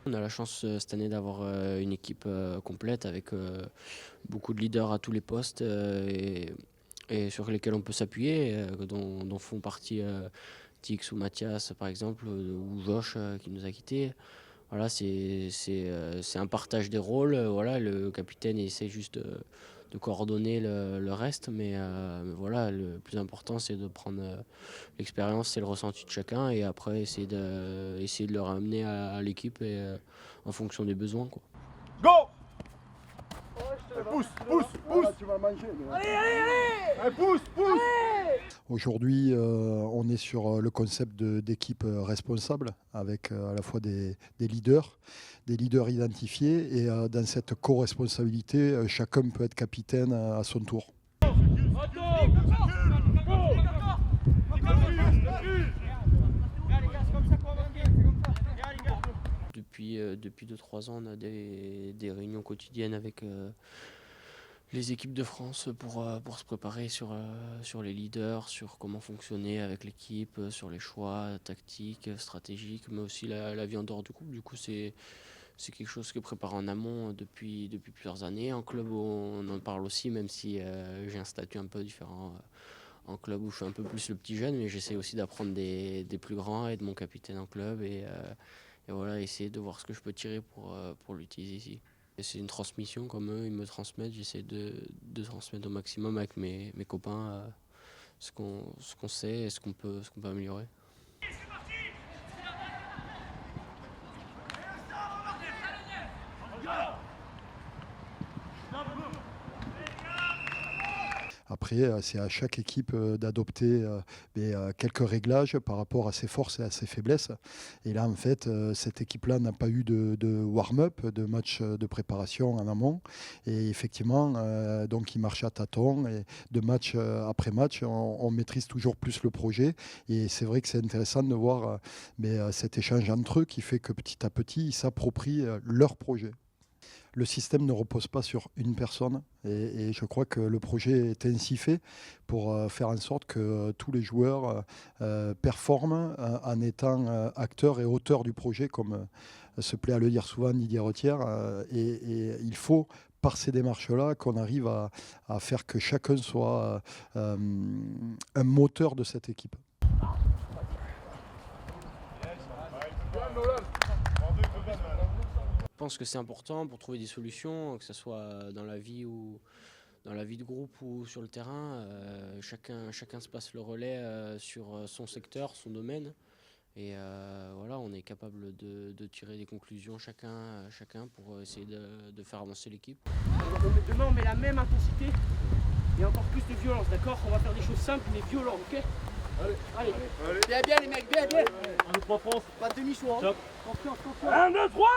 On a la chance cette année d'avoir une équipe complète avec beaucoup de leaders à tous les postes et sur lesquels on peut s'appuyer, dont font partie Tix ou Mathias par exemple, ou Josh qui nous a quittés. Voilà, c'est un partage des rôles. Voilà, le capitaine essaie juste de coordonner le reste, mais voilà, le plus important c'est de prendre l'expérience et le ressenti de chacun et après essayer de le ramener à l'équipe et en fonction des besoins, quoi. Go! Pousse, pousse, pousse! Tu vas manger. Allez, allez, allez! Pousse, pousse! Aujourd'hui, on est sur le concept d'équipe responsable avec à la fois des leaders identifiés et dans cette co-responsabilité, chacun peut être capitaine à son tour. Depuis 2-3 ans, on a des réunions quotidiennes avec les équipes de France pour se préparer sur les leaders, sur comment fonctionner avec l'équipe, sur les choix tactiques, stratégiques, mais aussi la vie en dehors du groupe. Du coup, c'est quelque chose qui est préparé en amont depuis plusieurs années. En club, on en parle aussi, même si j'ai un statut un peu différent en club où je suis un peu plus le petit jeune, mais j'essaie aussi d'apprendre des plus grands et de mon capitaine en club et voilà, essayer de voir ce que je peux tirer pour l'utiliser ici. Et c'est une transmission comme eux, ils me transmettent, j'essaie de transmettre au maximum avec mes copains ce qu'on sait et ce qu'on peut améliorer. Après, c'est à chaque équipe d'adopter quelques réglages par rapport à ses forces et à ses faiblesses. Et là, en fait, cette équipe-là n'a pas eu de warm-up, de match de préparation en amont. Et effectivement, donc, ils marchent à tâtons. Et de match après match, on maîtrise toujours plus le projet. Et c'est vrai que c'est intéressant de voir cet échange entre eux qui fait que petit à petit, ils s'approprient leur projet. Le système ne repose pas sur une personne et je crois que le projet est ainsi fait pour faire en sorte que tous les joueurs performent en étant acteurs et auteurs du projet, comme se plaît à le dire souvent Didier Retière. Et il faut, par ces démarches-là, qu'on arrive à faire que chacun soit un moteur de cette équipe. Je pense que c'est important pour trouver des solutions, que ce soit dans la vie de groupe ou sur le terrain. Chacun se passe le relais sur son secteur, son domaine. Et voilà, on est capable de tirer des conclusions chacun pour essayer de faire avancer l'équipe. Demain, on met la même intensité et encore plus de violence, d'accord? On va faire des choses simples mais violentes, ok? Allez. Bien les mecs, bien. 1, 2, 3, France. Pas de demi-choix. Top. Confiance. 1, 2, 3!